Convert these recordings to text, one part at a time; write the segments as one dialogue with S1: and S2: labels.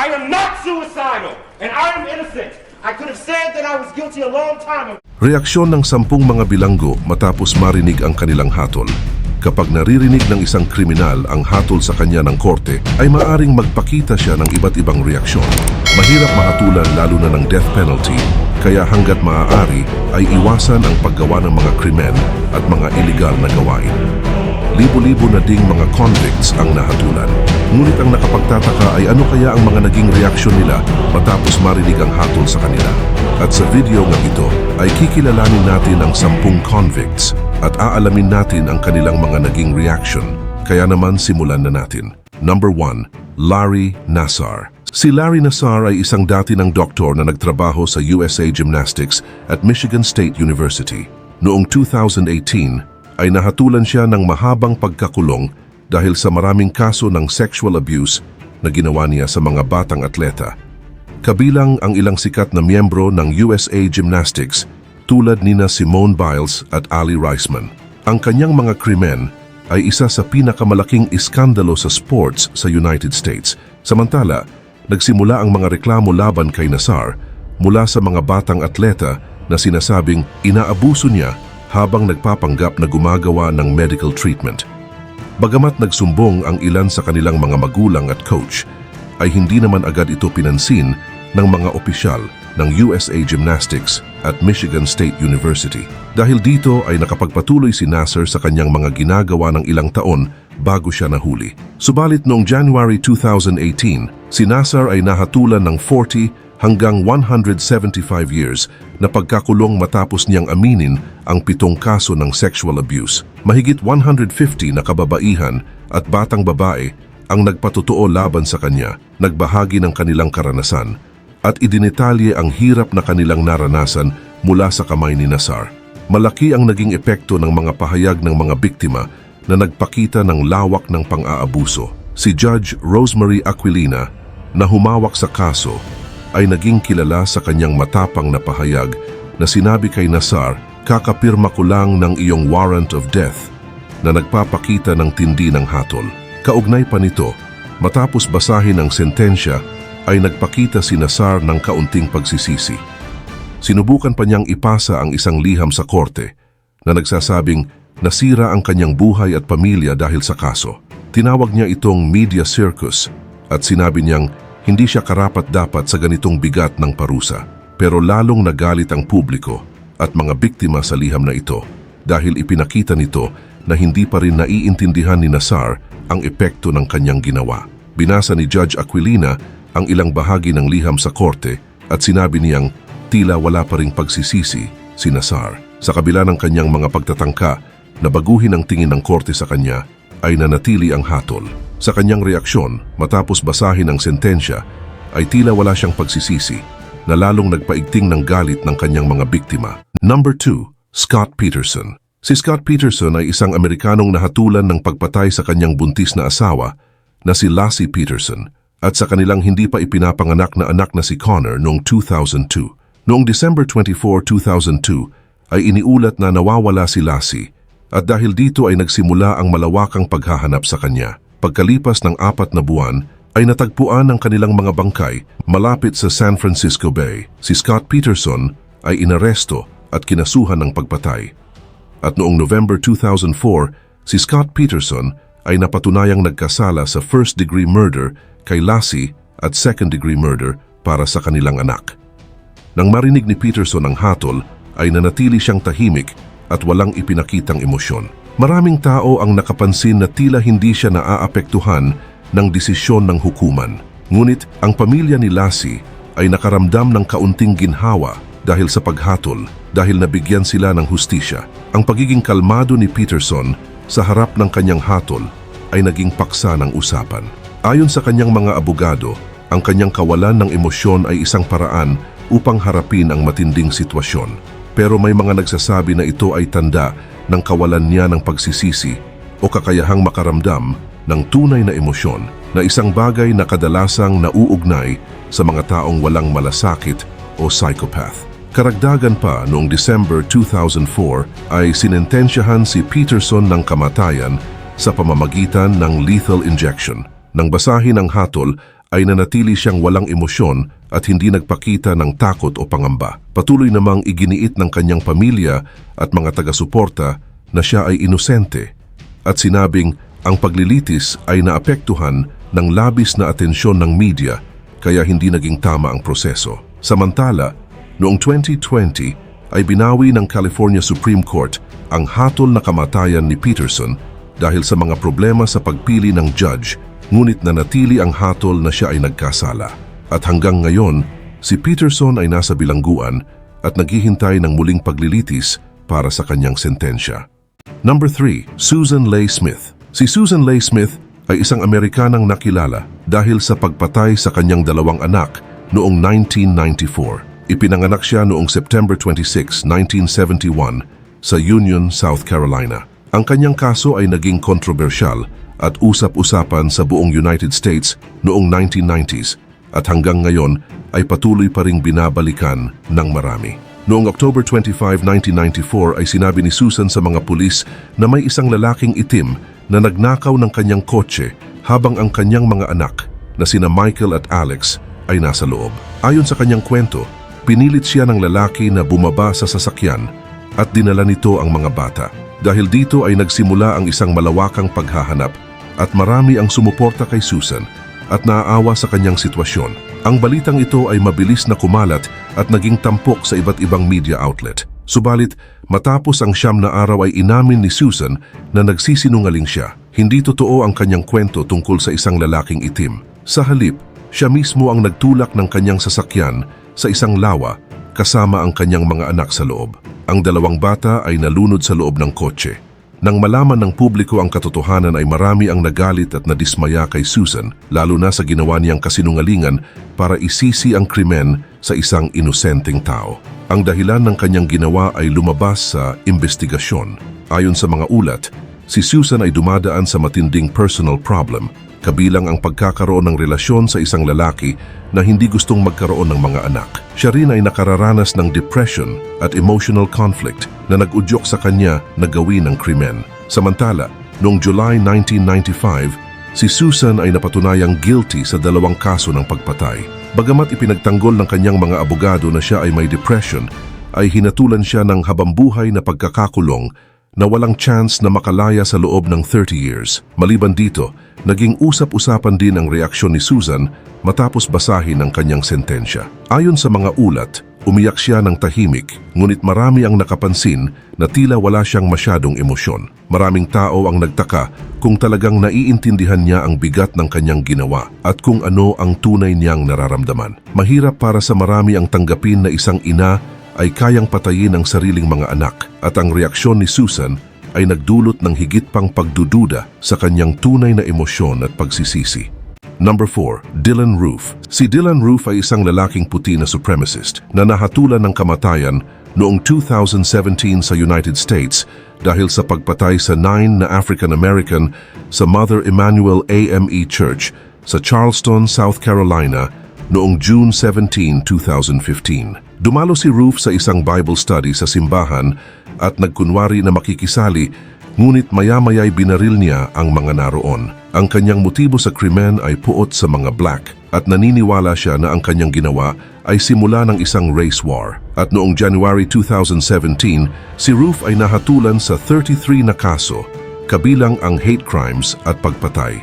S1: I am not suicidal, and I am innocent. I could have said that I was guilty a long time ago.
S2: Reaksyon ng 10 mga bilanggo matapos marinig ang kanilang hatol. Kapag naririnig ng isang kriminal ang hatol sa kanya ng korte, ay maaring magpakita siya ng iba't ibang reaksyon. Mahirap mahatulan lalo na ng death penalty, kaya hanggat maaari ay iwasan ang paggawa ng mga krimen at mga iligal na gawain. Libo-libo na ding mga convicts ang nahatulan. Ngunit ang nakapagtataka ay ano kaya ang mga naging reaksyon nila matapos marinig ang hatol sa kanila. At sa video nga ito ay kikilalanin natin ang 10 convicts at aalamin natin ang kanilang mga naging reaction. Kaya naman simulan na natin. Number 1. Larry Nassar. Si Larry Nassar ay isang dati ng doktor na nagtrabaho sa USA Gymnastics at Michigan State University. Noong 2018, ay nahatulan siya ng mahabang pagkakulong dahil sa maraming kaso ng sexual abuse na ginawa niya sa mga batang atleta. Kabilang ang ilang sikat na miyembro ng USA Gymnastics tulad nina Simone Biles at Ali Raisman. Ang kanyang mga krimen ay isa sa pinakamalaking iskandalo sa sports sa United States. Samantala, nagsimula ang mga reklamo laban kay Nassar mula sa mga batang atleta na sinasabing inaabuso niya habang nagpapanggap na gumagawa ng medical treatment. Bagamat nagsumbong ang ilan sa kanilang mga magulang at coach, ay hindi naman agad ito pinansin ng mga opisyal ng USA Gymnastics at Michigan State University. Dahil dito ay nakapagpatuloy si Nassar sa kanyang mga ginagawa ng ilang taon bago siya nahuli. Subalit noong January 2018, si Nassar ay nahatulan ng 40 hanggang 175 years na pagkakulong matapos niyang aminin ang 7 kaso ng sexual abuse. Mahigit 150 na kababaihan at batang babae ang nagpatotoo laban sa kanya, nagbahagi ng kanilang karanasan, at idinetalye ang hirap na kanilang naranasan mula sa kamay ni Nassar. Malaki ang naging epekto ng mga pahayag ng mga biktima na nagpakita ng lawak ng pang-aabuso. Si Judge Rosemary Aquilina, na humawak sa kaso, ay naging kilala sa kanyang matapang na pahayag na sinabi kay Nassar, "Kakapirma ko lang ng iyong warrant of death," na nagpapakita ng tindi ng hatol. Kaugnay pa nito, matapos basahin ang sentensya, ay nagpakita si Nassar ng kaunting pagsisisi. Sinubukan pa niyang ipasa ang isang liham sa korte na nagsasabing nasira ang kanyang buhay at pamilya dahil sa kaso. Tinawag niya itong media circus at sinabi niyang hindi siya karapat-dapat sa ganitong bigat ng parusa. Pero lalong nagalit ang publiko at mga biktima sa liham na ito dahil ipinakita nito na hindi pa rin naiintindihan ni Nassar ang epekto ng kanyang ginawa. Binasa ni Judge Aquilina ang ilang bahagi ng liham sa korte at sinabi niyang tila wala pa ring pagsisisi si Nassar. Sa kabila ng kanyang mga pagtatangka na baguhin ang tingin ng korte sa kanya, ay nanatili ang hatol. Sa kanyang reaksyon, matapos basahin ang sentensya, ay tila wala siyang pagsisisi na lalong nagpaigting ng galit ng kanyang mga biktima. Number 2. Scott Peterson. Si Scott Peterson ay isang Amerikanong nahatulan ng pagpatay sa kanyang buntis na asawa na si Laci Peterson at sa kanilang hindi pa ipinapanganak na anak na si Connor noong 2002. Noong December 24, 2002, ay iniulat na nawawala si Laci at dahil dito ay nagsimula ang malawakang paghahanap sa kanya. Pagkalipas ng 4 na buwan, ay natagpuan ang kanilang mga bangkay malapit sa San Francisco Bay. Si Scott Peterson ay inaresto at kinasuhan ng pagpatay. At noong November 2004, si Scott Peterson ay napatunayang nagkasala sa first-degree murder kay Laci at second-degree murder para sa kanilang anak. Nang marinig ni Peterson ang hatol, ay nanatili siyang tahimik at walang ipinakitang emosyon. Maraming tao ang nakapansin na tila hindi siya naaapektuhan ng desisyon ng hukuman. Ngunit ang pamilya ni Laci ay nakaramdam ng kaunting ginhawa dahil sa paghatol dahil nabigyan sila ng hustisya. Ang pagiging kalmado ni Peterson sa harap ng kanyang hatol ay naging paksa ng usapan. Ayon sa kanyang mga abogado, ang kanyang kawalan ng emosyon ay isang paraan upang harapin ang matinding sitwasyon. Pero may mga nagsasabi na ito ay tanda ng kawalan niya ng pagsisisi o kakayahang makaramdam ng tunay na emosyon na isang bagay na kadalasang nauugnay sa mga taong walang malasakit o psychopath. Karagdagan pa, noong December 2004 ay sinentensyahan si Peterson ng kamatayan sa pamamagitan ng lethal injection. Nang basahin ang hatol, ay nanatili siyang walang emosyon at hindi nagpakita ng takot o pangamba. Patuloy namang iginiit ng kanyang pamilya at mga taga-suporta na siya ay inosente at sinabing ang paglilitis ay naapektuhan ng labis na atensyon ng media kaya hindi naging tama ang proseso. Samantala, noong 2020 ay binawi ng California Supreme Court ang hatol na kamatayan ni Peterson dahil sa mga problema sa pagpili ng judge, ngunit nanatili ang hatol na siya ay nagkasala. At hanggang ngayon, si Peterson ay nasa bilangguan at naghihintay ng muling paglilitis para sa kanyang sentensya. Number 3. Susan Leigh Smith. Si Susan Leigh Smith ay isang Amerikanang nakilala dahil sa pagpatay sa kanyang 2 anak noong 1994. Ipinanganak siya noong September 26, 1971 sa Union, South Carolina. Ang kanyang kaso ay naging kontrobersyal at usap-usapan sa buong United States noong 1990s at hanggang ngayon ay patuloy pa ring binabalikan ng marami. Noong October 25, 1994 ay sinabi ni Susan sa mga pulis na may isang lalaking itim na nagnakaw ng kanyang kotse habang ang kanyang mga anak na sina Michael at Alex ay nasa loob. Ayon sa kanyang kwento, pinilit siya ng lalaki na bumaba sa sasakyan at dinala nito ang mga bata. Dahil dito ay nagsimula ang isang malawakang paghahanap at marami ang sumuporta kay Susan at naaawa sa kanyang sitwasyon. Ang balitang ito ay mabilis na kumalat at naging tampok sa iba't ibang media outlet. Subalit, matapos ang 9 na araw ay inamin ni Susan na nagsisinungaling siya. Hindi totoo ang kanyang kwento tungkol sa isang lalaking itim. Sa halip, siya mismo ang nagtulak ng kanyang sasakyan sa isang lawa kasama ang kanyang mga anak sa loob. Ang 2 bata ay nalunod sa loob ng kotse. Nang malaman ng publiko ang katotohanan ay marami ang nagalit at nadismaya kay Susan, lalo na sa ginawa niyang kasinungalingan para isisi ang krimen sa isang inosenteng tao. Ang dahilan ng kanyang ginawa ay lumabas sa investigasyon. Ayon sa mga ulat, si Susan ay dumadaan sa matinding personal problem, kabilang ang pagkakaroon ng relasyon sa isang lalaki na hindi gustong magkaroon ng mga anak. Siya rin ay nakararanas ng depression at emotional conflict na nag-udyok sa kanya na gawin ang krimen. Samantala, noong July 1995, si Susan ay napatunayang guilty sa 2 kaso ng pagpatay. Bagamat ipinagtanggol ng kanyang mga abogado na siya ay may depression, ay hinatulan siya ng habambuhay na pagkakakulong na walang chance na makalaya sa loob ng 30 years. Maliban dito, naging usap-usapan din ang reaksyon ni Susan matapos basahin ang kanyang sentensya. Ayon sa mga ulat, umiyak siya ng tahimik, ngunit marami ang nakapansin na tila wala siyang masyadong emosyon. Maraming tao ang nagtaka kung talagang naiintindihan niya ang bigat ng kanyang ginawa at kung ano ang tunay niyang nararamdaman. Mahirap para sa marami ang tanggapin na isang ina ay kayang patayin ang sariling mga anak at ang reaksyon ni Susan ay nagdulot ng higit pang pagdududa sa kanyang tunay na emosyon at pagsisisi. Number 4. Dylann Roof. Si Dylann Roof ay isang lalaking puti na supremacist na nahatulan ng kamatayan noong 2017 sa United States dahil sa pagpatay sa 9 na African American sa Mother Emanuel AME Church sa Charleston, South Carolina noong June 17, 2015. Dumalo si Roof sa isang Bible study sa simbahan at nagkunwari na makikisali, ngunit maya-maya'y binaril niya ang mga naroon. Ang kanyang motibo sa krimen ay puot sa mga black at naniniwala siya na ang kanyang ginawa ay simula ng isang race war. At noong January 2017, si Roof ay nahatulan sa 33 na kaso, kabilang ang hate crimes at pagpatay.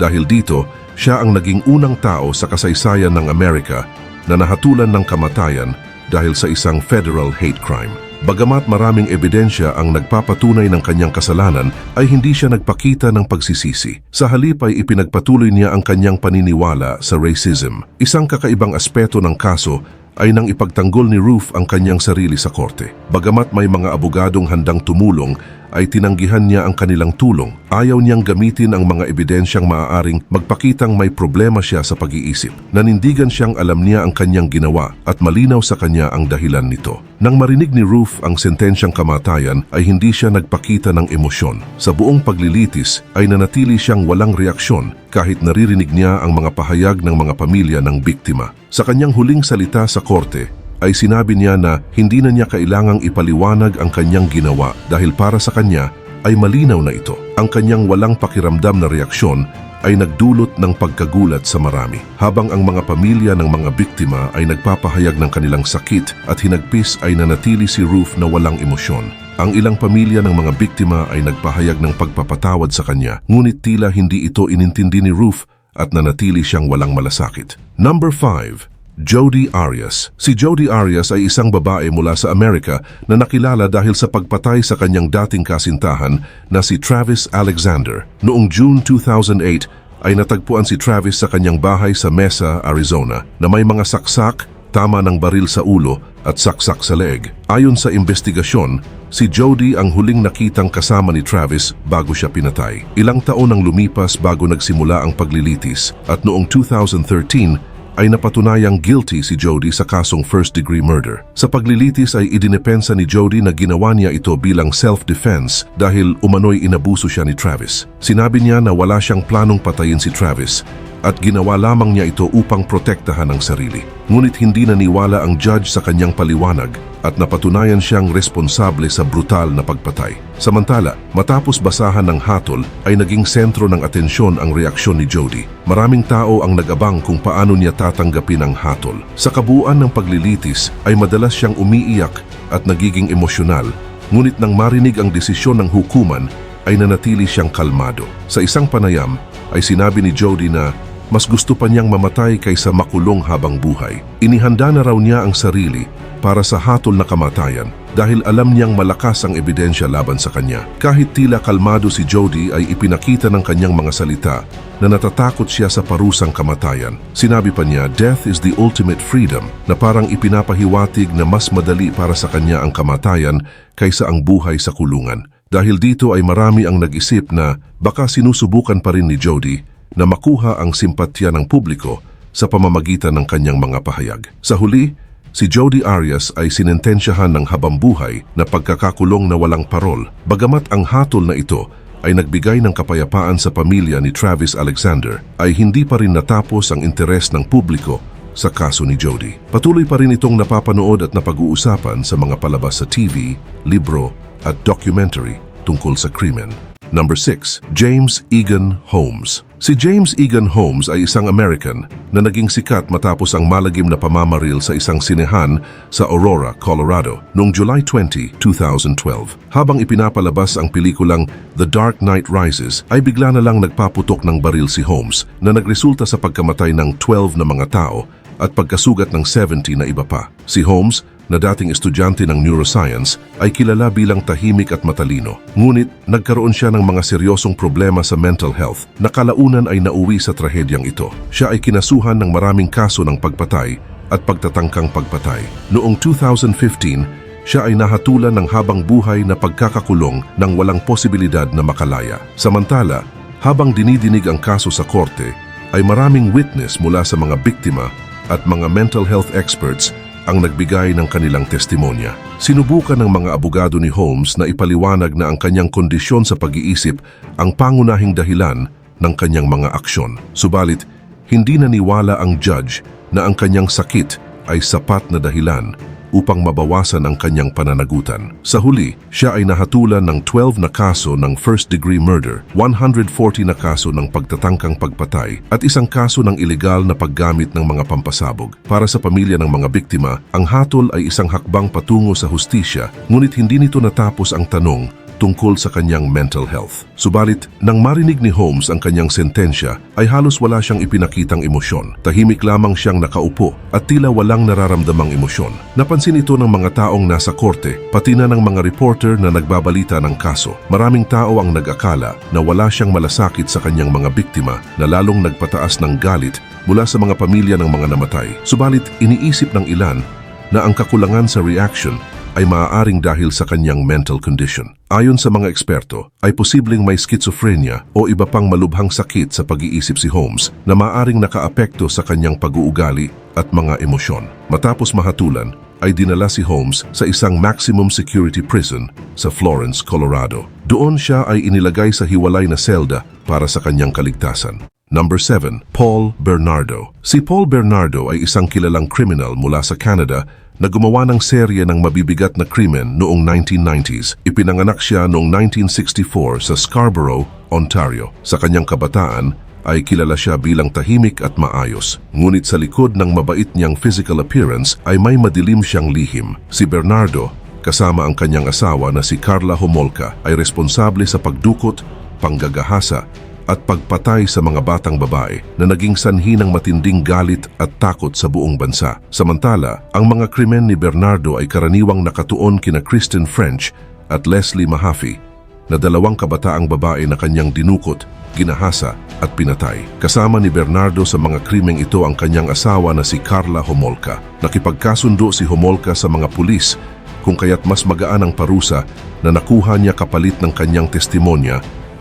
S2: Dahil dito, siya ang naging unang tao sa kasaysayan ng Amerika na nahatulan ng kamatayan dahil sa isang federal hate crime. Bagamat maraming ebidensya ang nagpapatunay ng kanyang kasalanan, ay hindi siya nagpakita ng pagsisisi. Sa halip ay ipinagpatuloy niya ang kanyang paniniwala sa racism. Isang kakaibang aspeto ng kaso ay nang ipagtanggol ni Roof ang kanyang sarili sa korte. Bagamat may mga abogadong handang tumulong, ay tinanggihan niya ang kanilang tulong. Ayaw niyang gamitin ang mga ebidensyang maaaring magpakitang may problema siya sa pag-iisip. Nanindigan siyang alam niya ang kanyang ginawa at malinaw sa kanya ang dahilan nito. Nang marinig ni Roof ang sentensyang kamatayan ay hindi siya nagpakita ng emosyon. Sa buong paglilitis ay nanatili siyang walang reaksyon kahit naririnig niya ang mga pahayag ng mga pamilya ng biktima. Sa kanyang huling salita sa korte, ay sinabi niya na hindi na niya kailangang ipaliwanag ang kanyang ginawa dahil para sa kanya ay malinaw na ito. Ang kanyang walang pakiramdam na reaksyon ay nagdulot ng pagkagulat sa marami, habang ang mga pamilya ng mga biktima ay nagpapahayag ng kanilang sakit at hinagpis ay nanatili si Ruth na walang emosyon. Ang ilang pamilya ng mga biktima ay nagpahayag ng pagpapatawad sa kanya, ngunit tila hindi ito inintindi ni Ruth at nanatili siyang walang malasakit. Number 5. Jodi Arias. Si Jodi Arias ay isang babae mula sa Amerika na nakilala dahil sa pagpatay sa kanyang dating kasintahan na si Travis Alexander. Noong June 2008 ay natagpuan si Travis sa kanyang bahay sa Mesa, Arizona na may mga saksak, tama ng baril sa ulo at saksak sa leeg. Ayon sa investigasyon, si Jodi ang huling nakitang kasama ni Travis bago siya pinatay. Ilang taon ang lumipas bago nagsimula ang paglilitis at noong 2013 ay napatunayang guilty si Jodi sa kasong first-degree murder. Sa paglilitis ay idinepensa ni Jodi na ginawa niya ito bilang self-defense dahil umano'y inabuso siya ni Travis. Sinabi niya na wala siyang planong patayin si Travis at ginawa lamang niya ito upang protektahan ang sarili. Ngunit hindi naniwala ang judge sa kanyang paliwanag at napatunayan siyang responsable sa brutal na pagpatay. Samantala, matapos basahan ng hatol ay naging sentro ng atensyon ang reaksyon ni Jodi. Maraming tao ang nag-abang kung paano niya tatanggapin ang hatol. Sa kabuuan ng paglilitis ay madalas siyang umiiyak at nagiging emosyonal, ngunit nang marinig ang desisyon ng hukuman ay nanatili siyang kalmado. Sa isang panayam ay sinabi ni Jodi na mas gusto pa niyang mamatay kaysa makulong habang buhay. Inihanda na raw niya ang sarili para sa hatol na kamatayan dahil alam niyang malakas ang ebidensya laban sa kanya. Kahit tila kalmado si Jodi ay ipinakita ng kanyang mga salita na natatakot siya sa parusang kamatayan. Sinabi pa niya, "Death is the ultimate freedom," na parang ipinapahiwatig na mas madali para sa kanya ang kamatayan kaysa ang buhay sa kulungan. Dahil dito ay marami ang nag-isip na baka sinusubukan pa rin ni Jodi na makuha ang simpatya ng publiko sa pamamagitan ng kanyang mga pahayag. Sa huli, si Jodi Arias ay sinentensyahan ng habambuhay na pagkakakulong na walang parol. Bagamat ang hatol na ito ay nagbigay ng kapayapaan sa pamilya ni Travis Alexander, ay hindi pa rin natapos ang interes ng publiko sa kaso ni Jodi. Patuloy pa rin itong napapanood at napag-uusapan sa mga palabas sa TV, libro at documentary tungkol sa krimen. Number 6. James Egan Holmes. Si James Egan Holmes ay isang American na naging sikat matapos ang malagim na pamamaril sa isang sinehan sa Aurora, Colorado noong July 20, 2012. Habang ipinapalabas ang pelikulang The Dark Knight Rises, ay bigla na lang nagpaputok ng baril si Holmes na nagresulta sa pagkamatay ng 12 na mga tao at pagkasugat ng 70 na iba pa. Si Holmes, na dating estudyante ng neuroscience, ay kilala bilang tahimik at matalino. Ngunit nagkaroon siya ng mga seryosong problema sa mental health na kalaunan ay nauwi sa trahedyang ito. Siya ay kinasuhan ng maraming kaso ng pagpatay at pagtatangkang pagpatay. Noong 2015, siya ay nahatulan ng habang buhay na pagkakakulong ng walang posibilidad na makalaya. Samantala, habang dinidinig ang kaso sa korte, ay maraming witness mula sa mga biktima at mga mental health experts ang nagbigay ng kanilang testimonya. Sinubukan ng mga abogado ni Holmes na ipaliwanag na ang kanyang kondisyon sa pag-iisip ang pangunahing dahilan ng kanyang mga aksyon. Subalit, hindi naniwala ang judge na ang kanyang sakit ay sapat na dahilan upang mabawasan ang kanyang pananagutan. Sa huli, siya ay nahatulan ng 12 na kaso ng first-degree murder, 140 na kaso ng pagtatangkang pagpatay, at isang kaso ng ilegal na paggamit ng mga pampasabog. Para sa pamilya ng mga biktima, ang hatol ay isang hakbang patungo sa hustisya, ngunit hindi nito natapos ang tanong tungkol sa kanyang mental health. Subalit, nang marinig ni Holmes ang kanyang sentensya, ay halos wala siyang ipinakitang emosyon. Tahimik lamang siyang nakaupo at tila walang nararamdamang emosyon. Napansin ito ng mga taong nasa korte, pati na ng mga reporter na nagbabalita ng kaso. Maraming tao ang nag-akala na wala siyang malasakit sa kanyang mga biktima na lalong nagpataas ng galit mula sa mga pamilya ng mga namatay. Subalit, iniisip ng ilan na ang kakulangan sa reaction ay maaaring dahil sa kanyang mental condition. Ayon sa mga eksperto, ay posibleng may schizophrenia o iba pang malubhang sakit sa pag-iisip si Holmes na maaaring nakaapekto sa kanyang pag-uugali at mga emosyon. Matapos mahatulan, ay dinala si Holmes sa isang maximum security prison sa Florence, Colorado. Doon siya ay inilagay sa hiwalay na selda para sa kanyang kaligtasan. Number 7. Paul Bernardo. Si Paul Bernardo ay isang kilalang kriminal mula sa Canada na gumawa ng serye ng mabibigat na krimen noong 1990s. Ipinanganak siya noong 1964 sa Scarborough, Ontario. Sa kanyang kabataan, ay kilala siya bilang tahimik at maayos. Ngunit sa likod ng mabait niyang physical appearance ay may madilim siyang lihim. Si Bernardo, kasama ang kanyang asawa na si Karla Homolka, ay responsable sa pagdukot, panggagahasa at pagpatay sa mga batang babae na naging sanhi ng matinding galit at takot sa buong bansa. Samantala, ang mga krimen ni Bernardo ay karaniwang nakatuon kina Kristen French at Leslie Mahaffey, na dalawang kabataang babae na kanyang dinukot, ginahasa at pinatay. Kasama ni Bernardo sa mga krimeng ito ang kanyang asawa na si Karla Homolka. Nakipagkasundo si Homolka sa mga pulis kung kaya't mas magaan ang parusa na nakuha niya kapalit ng kanyang testimonya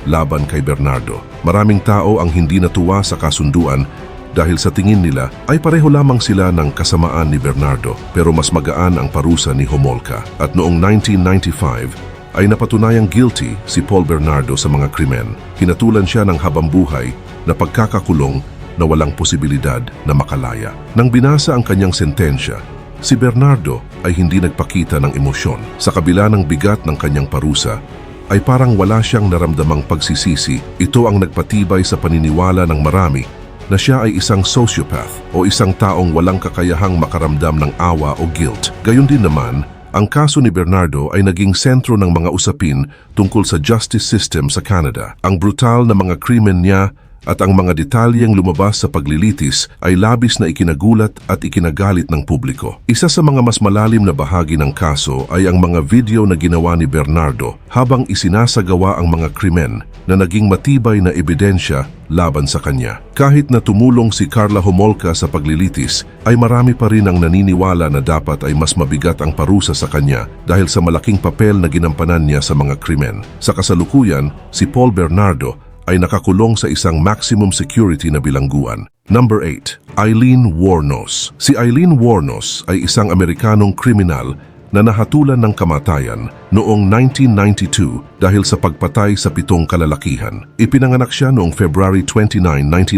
S2: laban kay Bernardo. Maraming tao ang hindi natuwa sa kasunduan dahil sa tingin nila ay pareho lamang sila ng kasamaan ni Bernardo, pero mas magaan ang parusa ni Homolka. At noong 1995 ay napatunayang guilty si Paul Bernardo sa mga krimen. Hinatulan siya ng habambuhay na pagkakakulong na walang posibilidad na makalaya. Nang binasa ang kanyang sentensya, si Bernardo ay hindi nagpakita ng emosyon. Sa kabila ng bigat ng kanyang parusa, ay parang wala siyang naramdamang pagsisisi. Ito ang nagpatibay sa paniniwala ng marami na siya ay isang sociopath o isang taong walang kakayahang makaramdam ng awa o guilt. Gayon din naman, ang kaso ni Bernardo ay naging sentro ng mga usapin tungkol sa justice system sa Canada. Ang brutal na mga krimen niya at ang mga detalyeng lumabas sa paglilitis ay labis na ikinagulat at ikinagalit ng publiko. Isa sa mga mas malalim na bahagi ng kaso ay ang mga video na ginawa ni Bernardo habang isinasagawa ang mga krimen na naging matibay na ebidensya laban sa kanya. Kahit na tumulong si Karla Homolka sa paglilitis, ay marami pa rin ang naniniwala na dapat ay mas mabigat ang parusa sa kanya dahil sa malaking papel na ginampanan niya sa mga krimen. Sa kasalukuyan, si Paul Bernardo ay nakakulong sa isang maximum security na bilangguan. Number 8. Eileen Wuornos. Si Eileen Wuornos ay isang Amerikanong kriminal na nahatulan ng kamatayan noong 1992 dahil sa pagpatay sa 7 kalalakihan. Ipinanganak siya noong February 29,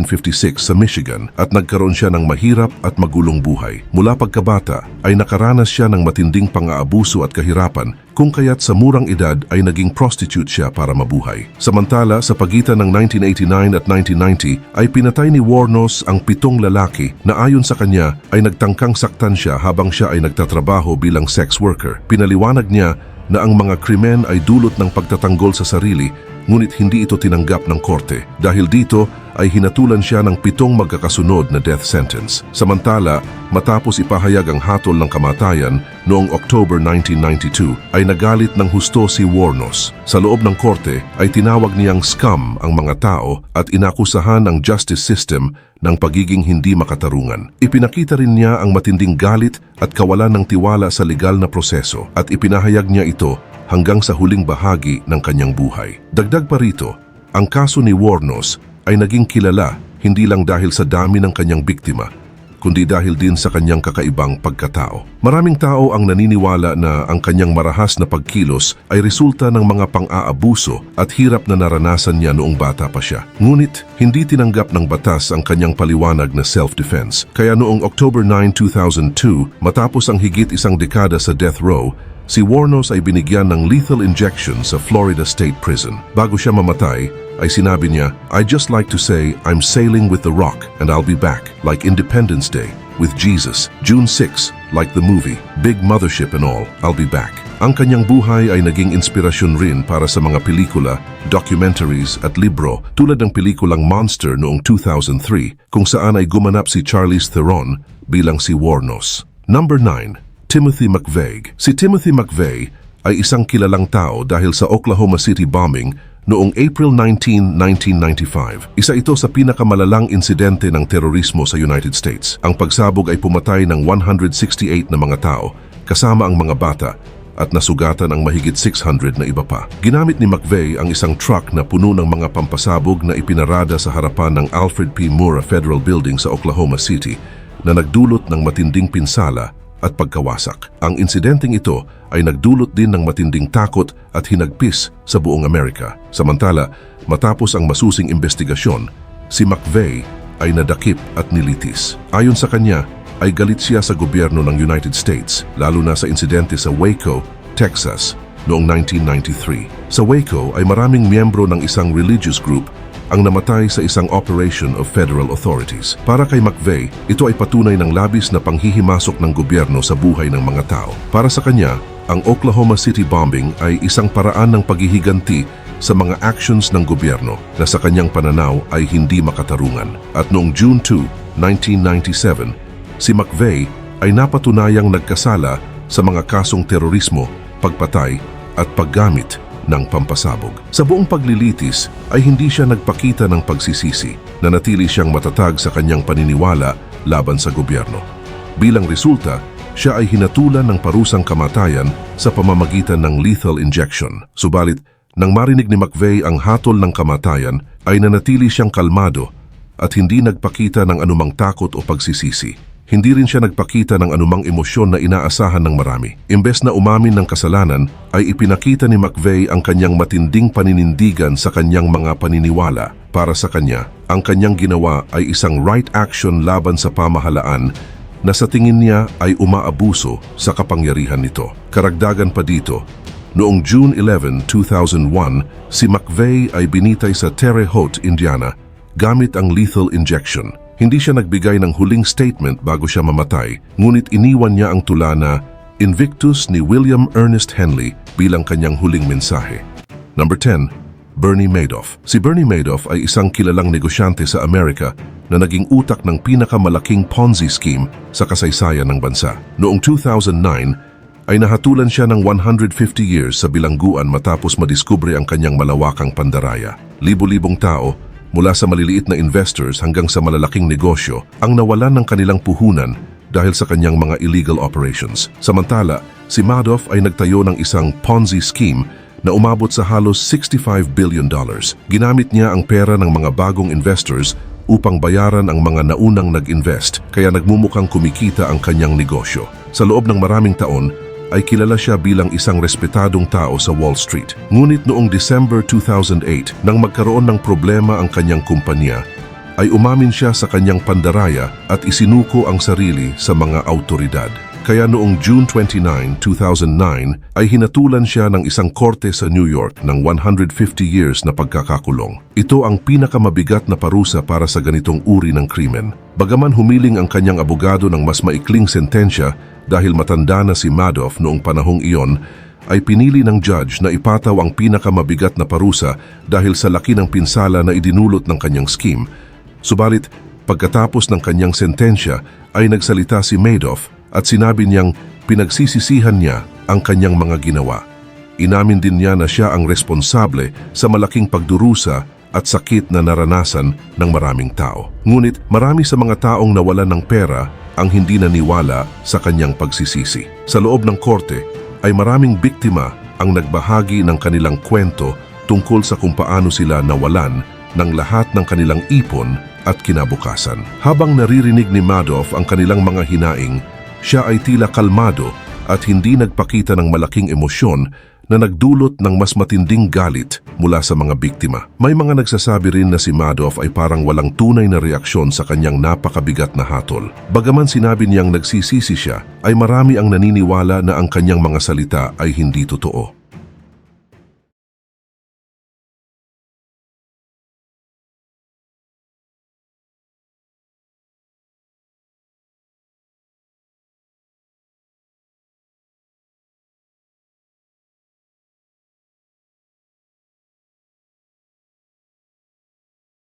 S2: 1956 sa Michigan at nagkaroon siya ng mahirap at magulong buhay. Mula pagkabata ay nakaranas siya ng matinding pang-aabuso at kahirapan kung kaya't sa murang edad ay naging prostitute siya para mabuhay. Samantala, sa pagitan ng 1989 at 1990 ay pinatay ni Wuornos ang 7 lalaki na ayon sa kanya ay nagtangkang saktan siya habang siya ay nagtatrabaho bilang sex worker. Pinaliwanag niya na ang mga krimen ay dulot ng pagtatanggol sa sarili, ngunit hindi ito tinanggap ng korte. Dahil dito ay hinatulan siya ng 7 magkakasunod na death sentence. Samantala, matapos ipahayag ang hatol ng kamatayan noong October 1992, ay nagalit ng husto si Wuornos. Sa loob ng korte ay tinawag niyang scum ang mga tao at inakusahan ang justice system ng pagiging hindi makatarungan. Ipinakita rin niya ang matinding galit at kawalan ng tiwala sa legal na proseso at ipinahayag niya ito hanggang sa huling bahagi ng kanyang buhay. Dagdag pa rito, ang kaso ni Wuornos ay naging kilala hindi lang dahil sa dami ng kanyang biktima, kundi dahil din sa kanyang kakaibang pagkatao. Maraming tao ang naniniwala na ang kanyang marahas na pagkilos ay resulta ng mga pang-aabuso at hirap na naranasan niya noong bata pa siya. Ngunit, hindi tinanggap ng batas ang kanyang paliwanag na self-defense. Kaya noong October 9, 2002, matapos ang higit isang dekada sa death row, si Wuornos ay binigyan ng lethal injection sa Florida State Prison. Bago siya mamatay, ay sinabi niya, "I just like to say I'm sailing with the rock and I'll be back, like Independence Day, with Jesus. June 6, like the movie, big mothership and all, I'll be back." Ang kanyang buhay ay naging inspirasyon rin para sa mga pelikula, documentaries at libro tulad ng pelikulang Monster noong 2003, kung saan ay gumanap si Charlize Theron bilang si Wuornos. Number 9. Timothy McVeigh. Si Timothy McVeigh ay isang kilalang tao dahil sa Oklahoma City bombing noong April 19, 1995. Isa ito sa pinakamalalang insidente ng terorismo sa United States. Ang pagsabog ay pumatay ng 168 na mga tao, kasama ang mga bata, at nasugatan ang mahigit 600 na iba pa. Ginamit ni McVeigh ang isang truck na puno ng mga pampasabog na ipinarada sa harapan ng Alfred P. Murrah Federal Building sa Oklahoma City na nagdulot ng matinding pinsala at pagkawasak. Ang insidenteng ito ay nagdulot din ng matinding takot at hinagpis sa buong Amerika. Samantala, matapos ang masusing investigasyon, si McVeigh ay nadakip at nilitis. Ayon sa kanya, ay galit siya sa gobyerno ng United States, lalo na sa insidente sa Waco, Texas, noong 1993. Sa Waco ay maraming miyembro ng isang religious group ang namatay sa isang operation of federal authorities. Para kay McVeigh, ito ay patunay ng labis na panghihimasok ng gobyerno sa buhay ng mga tao. Para sa kanya, ang Oklahoma City bombing ay isang paraan ng paghihiganti sa mga actions ng gobyerno na sa kanyang pananaw ay hindi makatarungan. At noong June 2, 1997, si McVeigh ay napatunayang nagkasala sa mga kasong terorismo, pagpatay at paggamit ng pampasabog. Sa buong paglilitis ay hindi siya nagpakita ng pagsisisi, nanatili siyang matatag sa kanyang paniniwala laban sa gobyerno. Bilang resulta, siya ay hinatulan ng parusang kamatayan sa pamamagitan ng lethal injection. Subalit, nang marinig ni McVeigh ang hatol ng kamatayan, ay nanatili siyang kalmado at hindi nagpakita ng anumang takot o pagsisisi. Hindi rin siya nagpakita ng anumang emosyon na inaasahan ng marami. Imbes na umamin ng kasalanan, ay ipinakita ni McVeigh ang kanyang matinding paninindigan sa kanyang mga paniniwala. Para sa kanya, ang kanyang ginawa ay isang right action laban sa pamahalaan na sa tingin niya ay umaabuso sa kapangyarihan nito. Karagdagan pa dito, noong June 11, 2001, si McVeigh ay binitay sa Terre Haute, Indiana, gamit ang lethal injection. Hindi siya nagbigay ng huling statement bago siya mamatay, ngunit iniwan niya ang tula na Invictus ni William Ernest Henley bilang kanyang huling mensahe. Number 10. Bernie Madoff. Si Bernie Madoff ay isang kilalang negosyante sa Amerika na naging utak ng pinakamalaking Ponzi scheme sa kasaysayan ng bansa. Noong 2009, ay nahatulan siya ng 150 years sa bilangguan matapos madiskubre ang kanyang malawakang pandaraya. Libo-libong tao, mula sa maliliit na investors hanggang sa malalaking negosyo, ang nawalan ng kanilang puhunan dahil sa kanyang mga illegal operations. Samantala, si Madoff ay nagtayo ng isang Ponzi scheme na umabot sa halos $65 billion. Ginamit niya ang pera ng mga bagong investors upang bayaran ang mga naunang nag-invest, kaya nagmumukhang kumikita ang kanyang negosyo. Sa loob ng maraming taon, ay kilala siya bilang isang respetadong tao sa Wall Street. Ngunit noong December 2008, nang magkaroon ng problema ang kanyang kumpanya, ay umamin siya sa kanyang pandaraya at isinuko ang sarili sa mga autoridad. Kaya noong June 29, 2009, ay hinatulan siya ng isang korte sa New York ng 150 years na pagkakakulong. Ito ang pinakamabigat na parusa para sa ganitong uri ng krimen. Bagaman humiling ang kanyang abogado ng mas maikling sentensya dahil matanda na si Madoff noong panahong iyon, ay pinili ng judge na ipataw ang pinakamabigat na parusa dahil sa laki ng pinsala na idinulot ng kanyang scheme. Subalit, pagkatapos ng kanyang sentensya ay nagsalita si Madoff at sinabi niyang pinagsisisihan niya ang kanyang mga ginawa. Inamin din niya na siya ang responsable sa malaking pagdurusa at sakit na naranasan ng maraming tao. Ngunit marami sa mga taong nawalan ng pera ang hindi naniwala sa kanyang pagsisisi. Sa loob ng korte ay maraming biktima ang nagbahagi ng kanilang kwento tungkol sa kung paano sila nawalan ng lahat ng kanilang ipon at kinabukasan. Habang naririnig ni Madoff ang kanilang mga hinaing, siya ay tila kalmado at hindi nagpakita ng malaking emosyon na nagdulot ng mas matinding galit mula sa mga biktima. May mga nagsasabi rin na si Madoff ay parang walang tunay na reaksyon sa kanyang napakabigat na hatol. Bagaman sinabi niyang nagsisisi siya, ay marami ang naniniwala na ang kanyang mga salita ay hindi totoo.